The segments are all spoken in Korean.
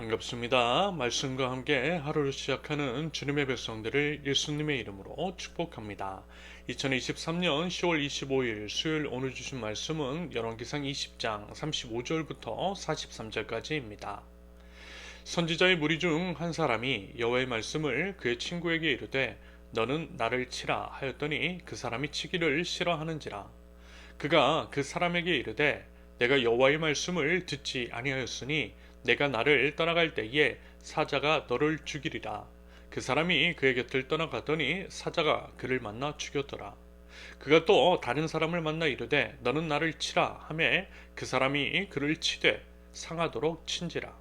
반갑습니다. 말씀과 함께 하루를 시작하는 주님의 백성들을 예수님의 이름으로 축복합니다. 2023년 10월 25일 수요일 오늘 주신 말씀은 열왕기상 20장 35절부터 43절까지입니다. 선지자의 무리 중 한 사람이 여호와의 말씀을 그의 친구에게 이르되 너는 나를 치라 하였더니 그 사람이 치기를 싫어하는지라. 그가 그 사람에게 이르되 내가 여호와의 말씀을 듣지 아니하였으니 내가 나를 떠나갈 때에 사자가 너를 죽이리라. 그 사람이 그의 곁을 떠나가더니 사자가 그를 만나 죽였더라. 그가 또 다른 사람을 만나 이르되 너는 나를 치라 하매 그 사람이 그를 치되 상하도록 친지라.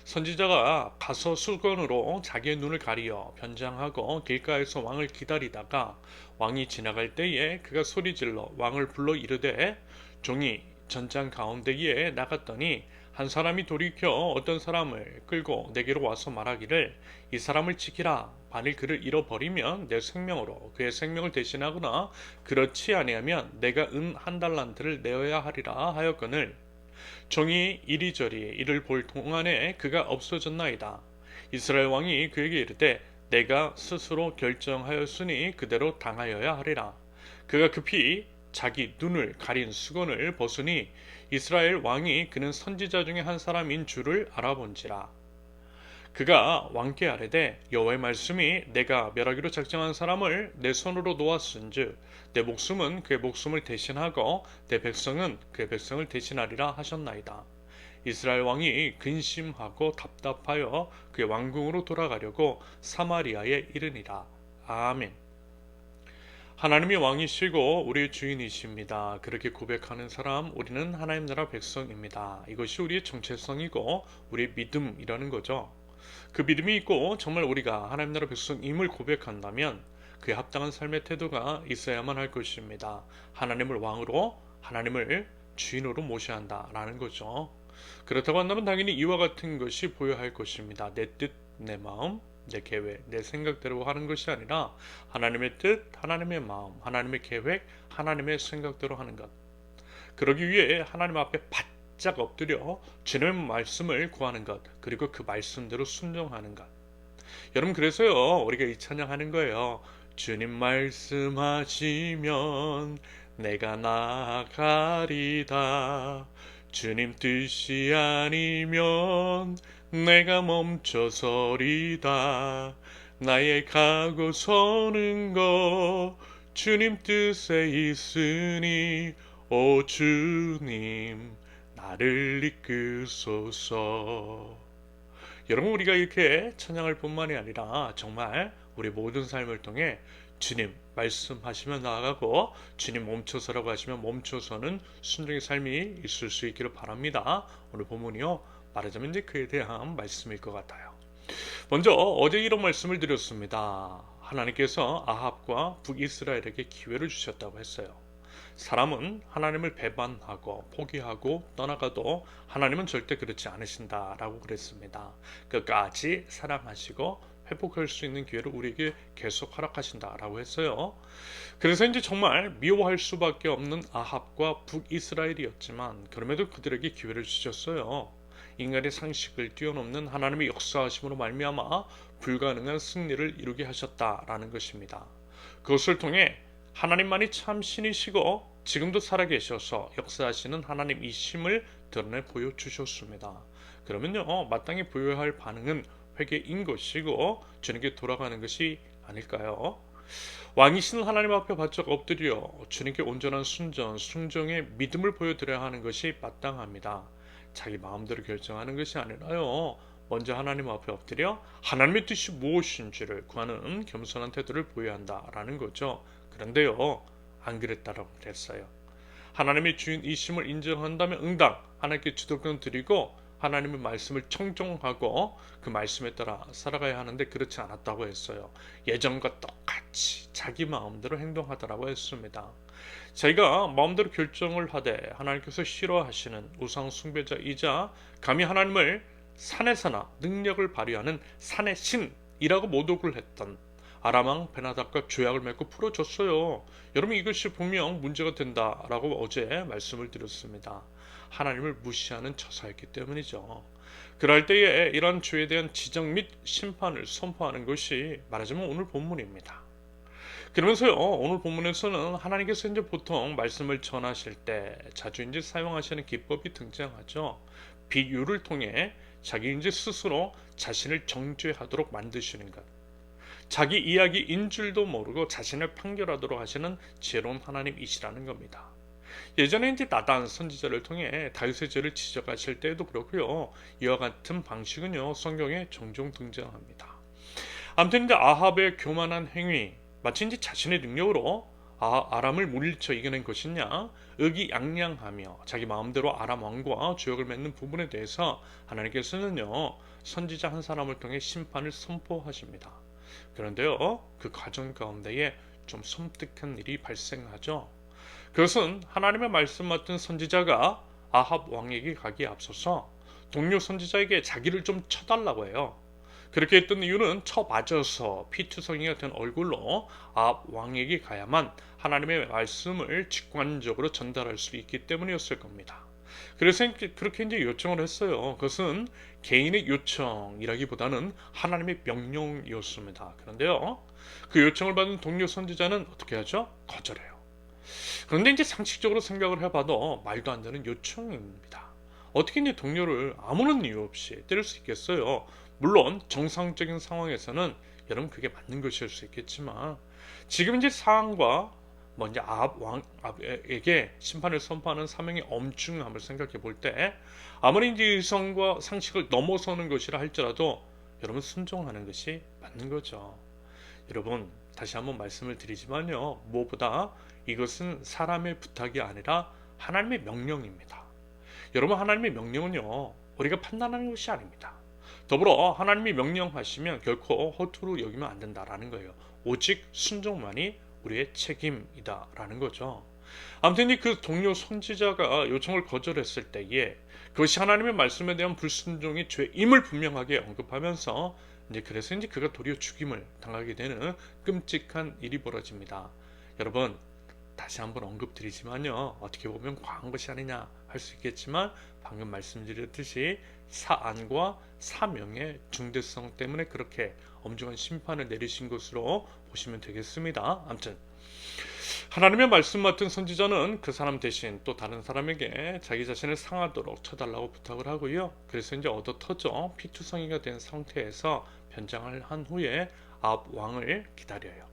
선지자가 가서 수건으로 자기의 눈을 가리어 변장하고 길가에서 왕을 기다리다가 왕이 지나갈 때에 그가 소리질러 왕을 불러 이르되 종이 전장 가운데에 나갔더니 한 사람이 돌이켜 어떤 사람을 끌고 내게로 와서 말하기를 이 사람을 지키라. 만일 그를 잃어버리면 내 생명으로 그의 생명을 대신하거나 그렇지 아니하면 내가 은 한 달란트를 내어야 하리라 하였거늘 종이 이리저리 이를 볼 동안에 그가 없어졌나이다. 이스라엘 왕이 그에게 이르되 내가 스스로 결정하였으니 그대로 당하여야 하리라. 그가 급히 자기 눈을 가린 수건을 벗으니 이스라엘 왕이 그는 선지자 중에 한 사람인 줄을 알아본지라. 그가 왕께 아뢰되 여호와의 말씀이 내가 멸하기로 작정한 사람을 내 손으로 놓았은즉 내 목숨은 그의 목숨을 대신하고 내 백성은 그의 백성을 대신하리라 하셨나이다. 이스라엘 왕이 근심하고 답답하여 그의 왕궁으로 돌아가려고 사마리아에 이르니라. 아멘. 하나님이 왕이시고 우리의 주인이십니다. 그렇게 고백하는 사람, 우리는 하나님 나라 백성입니다. 이것이 우리의 정체성이고 우리의 믿음이라는 거죠. 그 믿음이 있고 정말 우리가 하나님 나라 백성임을 고백한다면 그에 합당한 삶의 태도가 있어야만 할 것입니다. 하나님을 왕으로, 하나님을 주인으로 모셔야 한다라는 거죠. 그렇다고 한다면 당연히 이와 같은 것이 보여야 할 것입니다. 내 뜻, 내 마음, 내 계획, 내 생각대로 하는 것이 아니라 하나님의 뜻, 하나님의 마음, 하나님의 계획, 하나님의 생각대로 하는 것. 그러기 위해 하나님 앞에 바짝 엎드려 주님의 말씀을 구하는 것, 그리고 그 말씀대로 순종하는 것. 여러분, 그래서요 우리가 이 찬양하는 거예요. 주님 말씀하시면 내가 나아가리다. 주님 뜻이 아니면 내가 멈춰서리다. 나의 가고 서는 것 주님 뜻에 있으니 오 주님 나를 이끄소서. 여러분, 우리가 이렇게 찬양할 뿐만이 아니라 정말 우리 모든 삶을 통해 주님 말씀하시면 나아가고 주님 멈춰서라고 하시면 멈춰서는 순종의 삶이 있을 수 있기를 바랍니다. 오늘 본문이요, 말하자면 이제 그에 대한 말씀일 것 같아요. 먼저 어제 이런 말씀을 드렸습니다. 하나님께서 아합과 북이스라엘에게 기회를 주셨다고 했어요. 사람은 하나님을 배반하고 포기하고 떠나가도 하나님은 절대 그렇지 않으신다라고 그랬습니다. 끝까지 사랑하시고 회복할 수 있는 기회를 우리에게 계속 허락하신다라고 했어요. 그래서 이제 정말 미워할 수밖에 없는 아합과 북이스라엘이었지만 그럼에도 그들에게 기회를 주셨어요. 인간의 상식을 뛰어넘는 하나님의 역사하심으로 말미암아 불가능한 승리를 이루게 하셨다라는 것입니다. 그것을 통해 하나님만이 참 신이시고 지금도 살아계셔서 역사하시는 하나님이심을 드러내 보여주셨습니다. 그러면요, 마땅히 보여야 할 반응은 회개인 것이고 주님께 돌아가는 것이 아닐까요? 왕이신 하나님 앞에 바짝 엎드려 주님께 온전한 순전, 순종의 믿음을 보여드려야 하는 것이 마땅합니다. 자기 마음대로 결정하는 것이 아니라요, 먼저 하나님 앞에 엎드려 하나님의 뜻이 무엇인지를 구하는 겸손한 태도를 보여야 한다라는 거죠. 그런데요, 안 그랬다라고 그랬어요. 하나님의 주인이심을 인정한다면 응당 하나님께 주도권 드리고 하나님의 말씀을 청종하고 그 말씀에 따라 살아가야 하는데 그렇지 않았다고 했어요. 예전과 똑같이 자기 마음대로 행동하더라고 했습니다. 자기가 마음대로 결정을 하되 하나님께서 싫어하시는 우상 숭배자이자 감히 하나님을 산에서나 능력을 발휘하는 산의 신이라고 모독을 했던 아람왕 베나답과 조약을 맺고 풀어줬어요. 여러분, 이것이 분명 문제가 된다라고 어제 말씀을 드렸습니다. 하나님을 무시하는 처사였기 때문이죠. 그럴 때에 이런 죄에 대한 지적 및 심판을 선포하는 것이 말하자면 오늘 본문입니다. 그러면서요, 오늘 본문에서는 하나님께서 이제 보통 말씀을 전하실 때 자주 이제 사용하시는 기법이 등장하죠. 비유를 통해 자기 이제 스스로 자신을 정죄하도록 만드시는 것. 자기 이야기인 줄도 모르고 자신을 판결하도록 하시는 지혜로운 하나님이시라는 겁니다. 예전에 이제 나단 선지자를 통해 다윗의 죄를 지적하실 때에도 그렇고요. 이와 같은 방식은요, 성경에 종종 등장합니다. 아무튼 이제 아합의 교만한 행위, 마치 이제 자신의 능력으로 아람을 물리쳐 이겨낸 것이냐, 의기양양하며 자기 마음대로 아람 왕과 조약을 맺는 부분에 대해서 하나님께서는요, 선지자 한 사람을 통해 심판을 선포하십니다. 그런데요, 그 과정 가운데에 좀 섬뜩한 일이 발생하죠. 그것은 하나님의 말씀 맡은 선지자가 아합 왕에게 가기에 앞서서 동료 선지자에게 자기를 좀 쳐달라고 해요. 그렇게 했던 이유는 쳐맞아서 피투성이가 된 얼굴로 아합 왕에게 가야만 하나님의 말씀을 직관적으로 전달할 수 있기 때문이었을 겁니다. 그래서 그렇게 이제 요청을 했어요. 그것은 개인의 요청이라기보다는 하나님의 명령이었습니다. 그런데요, 그 요청을 받은 동료 선지자는 어떻게 하죠? 거절해요. 그런데 이제 상식적으로 생각을 해봐도 말도 안 되는 요청입니다. 어떻게 이제 동료를 아무런 이유 없이 때릴 수 있겠어요? 물론 정상적인 상황에서는 여러분 그게 맞는 것일 수 있겠지만 지금 이제 상황과 먼저 아합 왕에게 심판을 선포하는 사명의 엄중함을 생각해 볼 때 아무리 이제 이성과 상식을 넘어서는 것이라 할지라도 여러분 순종하는 것이 맞는 거죠. 여러분 다시 한번 말씀을 드리지만요, 무엇보다 이것은 사람의 부탁이 아니라 하나님의 명령입니다. 여러분 하나님의 명령은요, 우리가 판단하는 것이 아닙니다. 더불어 하나님이 명령하시면 결코 허투루 여기면 안 된다라는 거예요. 오직 순종만이 우리의 책임이다라는 거죠. 아무튼 그 동료 선지자가 요청을 거절했을 때에 그것이 하나님의 말씀에 대한 불순종의 죄임을 분명하게 언급하면서 그래서 그가 도리어 죽임을 당하게 되는 끔찍한 일이 벌어집니다. 여러분 다시 한번 언급드리지만요, 어떻게 보면 과한 것이 아니냐 할 수 있겠지만 방금 말씀드렸듯이 사안과 사명의 중대성 때문에 그렇게 엄중한 심판을 내리신 것으로 보시면 되겠습니다. 아무튼 하나님의 말씀 맡은 선지자는 그 사람 대신 또 다른 사람에게 자기 자신을 상하도록 쳐달라고 부탁을 하고요. 그래서 이제 얻어 터져 피투성이가 된 상태에서 변장을 한 후에 아합 왕을 기다려요.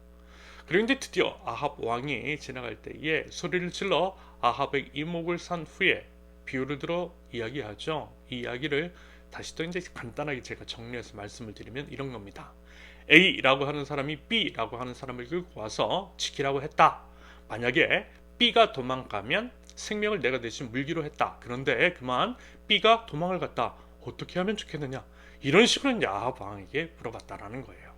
그리고 이제 드디어 아합 왕이 지나갈 때에 소리를 질러 아합의 이목을 산 후에 비유를 들어 이야기하죠. 이 이야기를 다시 또 이제 간단하게 제가 정리해서 말씀을 드리면 이런 겁니다. A라고 하는 사람이 B라고 하는 사람을 끌고 와서 지키라고 했다. 만약에 B가 도망가면 생명을 내가 대신 물기로 했다. 그런데 그만 B가 도망을 갔다. 어떻게 하면 좋겠느냐? 이런 식으로 이제 아합 왕에게 물어봤다라는 거예요.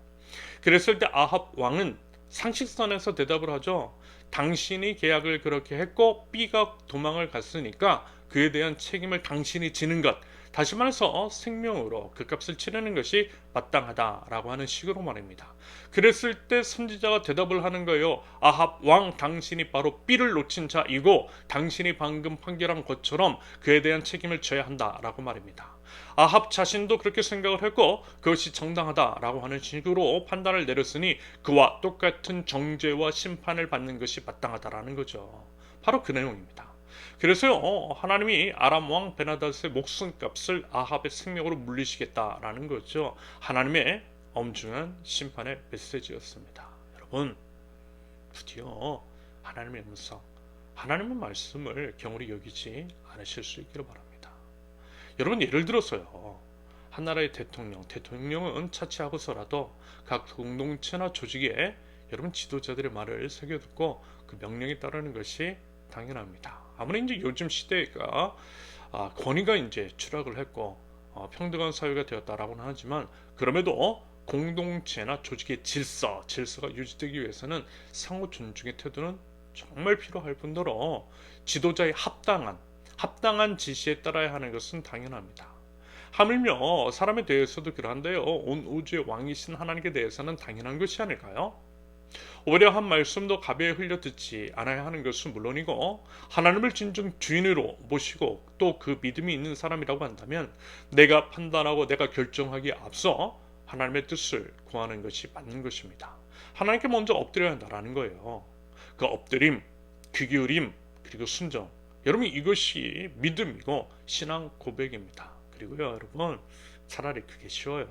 그랬을 때 아합 왕은 상식선에서 대답을 하죠. 당신이 계약을 그렇게 했고 B가 도망을 갔으니까 그에 대한 책임을 당신이 지는 것, 다시 말해서 생명으로 그 값을 치르는 것이 마땅하다라고 하는 식으로 말입니다. 그랬을 때 선지자가 대답을 하는 거예요. 아합 왕, 당신이 바로 B를 놓친 자이고 당신이 방금 판결한 것처럼 그에 대한 책임을 져야 한다라고 말입니다. 아합 자신도 그렇게 생각을 했고 그것이 정당하다라고 하는 식으로 판단을 내렸으니 그와 똑같은 정죄와 심판을 받는 것이 마땅하다라는 거죠. 바로 그 내용입니다. 그래서요, 하나님이 아람 왕 베나닷의 목숨값을 아합의 생명으로 물리시겠다라는 거죠. 하나님의 엄중한 심판의 메시지였습니다. 여러분, 드디어 하나님의 음성, 하나님의 말씀을 경홀히 여기지 않으실 수 있기를 바랍니다. 여러분 예를 들어서요, 한 나라의 대통령은 차치하고서라도 각 공동체나 조직에 여러분 지도자들의 말을 새겨듣고 그 명령에 따르는 것이 당연합니다. 아무리 이제 요즘 시대가 권위가 이제 추락을 했고 평등한 사회가 되었다라고는 하지만 그럼에도 공동체나 조직의 질서가 유지되기 위해서는 상호 존중의 태도는 정말 필요할 뿐더러 지도자의 합당한 지시에 따라야 하는 것은 당연합니다. 하물며 사람에 대해서도 그러한데요, 온 우주의 왕이신 하나님께 대해서는 당연한 것이 아닐까요? 오히려 한 말씀도 가벼이 흘려 듣지 않아야 하는 것은 물론이고 하나님을 진정 주인으로 모시고 또 그 믿음이 있는 사람이라고 한다면 내가 판단하고 내가 결정하기에 앞서 하나님의 뜻을 구하는 것이 맞는 것입니다. 하나님께 먼저 엎드려야 한다라는 거예요. 그 엎드림, 귀 기울임, 그리고 순종. 여러분 이것이 믿음이고 신앙 고백입니다. 그리고요 여러분 차라리 그게 쉬워요.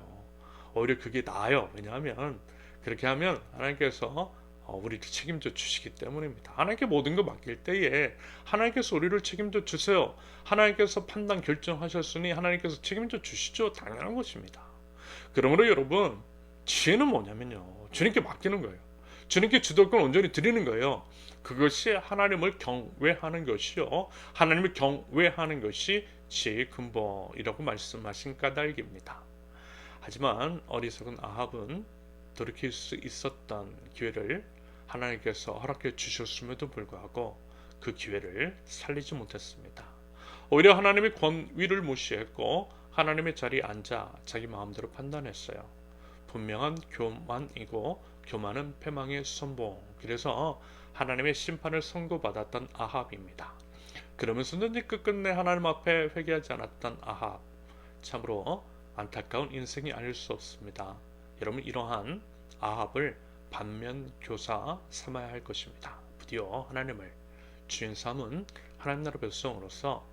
오히려 그게 나아요. 왜냐하면 그렇게 하면 하나님께서 우리를 책임져 주시기 때문입니다. 하나님께 모든 거 맡길 때에 하나님께서 우리를 책임져 주세요. 하나님께서 판단 결정하셨으니 하나님께서 책임져 주시죠. 당연한 것입니다. 그러므로 여러분 지혜는 뭐냐면요. 주님께 맡기는 거예요. 주님께 주도권 온전히 드리는 거예요. 그것이 하나님을 경외하는 것이요. 하나님을 경외하는 것이 지혜의 근본이라고 말씀하신 까닭입니다. 하지만 어리석은 아합은 돌이킬 수 있었던 기회를 하나님께서 허락해 주셨음에도 불구하고 그 기회를 살리지 못했습니다. 오히려 하나님의 권위를 무시했고 하나님의 자리에 앉아 자기 마음대로 판단했어요. 분명한 교만이고 교만은 패망의 선봉. 그래서 하나님의 심판을 선고받았던 아합입니다. 그러면서도 끝끝내 하나님 앞에 회개하지 않았던 아합. 참으로 안타까운 인생이 아닐 수 없습니다. 여러분 이러한 아합을 반면교사 삼아야 할 것입니다. 부디어 하나님을 주인 삼은 하나님 나라 백성으로서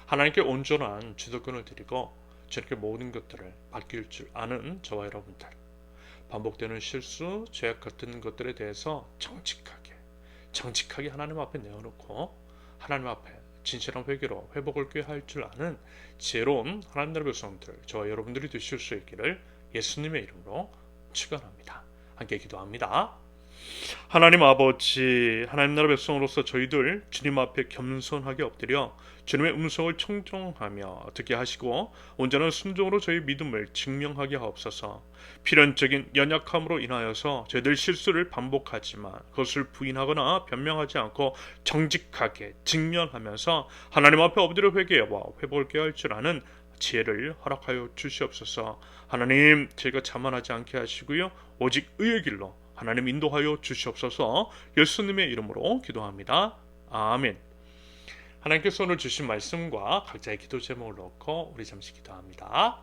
하나님께 온전한 주도권을 드리고 저렇게 모든 것들을 맡길 줄 아는 저와 여러분들, 반복되는 실수, 죄악 같은 것들에 대해서 정직하게 하나님 앞에 내어놓고 하나님 앞에 진실한 회개로 회복을 꾀할 줄 아는 지혜로운 하나님 나라 백성들, 저와 여러분들이 되실 수 있기를 예수님의 이름으로 축원합니다. 함께 기도합니다. 하나님 아버지, 하나님 나라 백성으로서 저희들 주님 앞에 겸손하게 엎드려 주님의 음성을 청종하며 듣게 하시고 온전한 순종으로 저희 믿음을 증명하게 하옵소서. 필연적인 연약함으로 인하여서 저희들 실수를 반복하지만 그것을 부인하거나 변명하지 않고 정직하게 직면하면서 하나님 앞에 엎드려 회개와 회복을 꾀할 줄 아는 지혜를 허락하여 주시옵소서. 하나님, 저희가 자만하지 않게 하시고요, 오직 의의 길로 하나님 인도하여 주시옵소서. 예수님의 이름으로 기도합니다. 아멘. 하나님께서 오늘 주신 말씀과 각자의 기도 제목을 놓고 우리 잠시 기도합니다.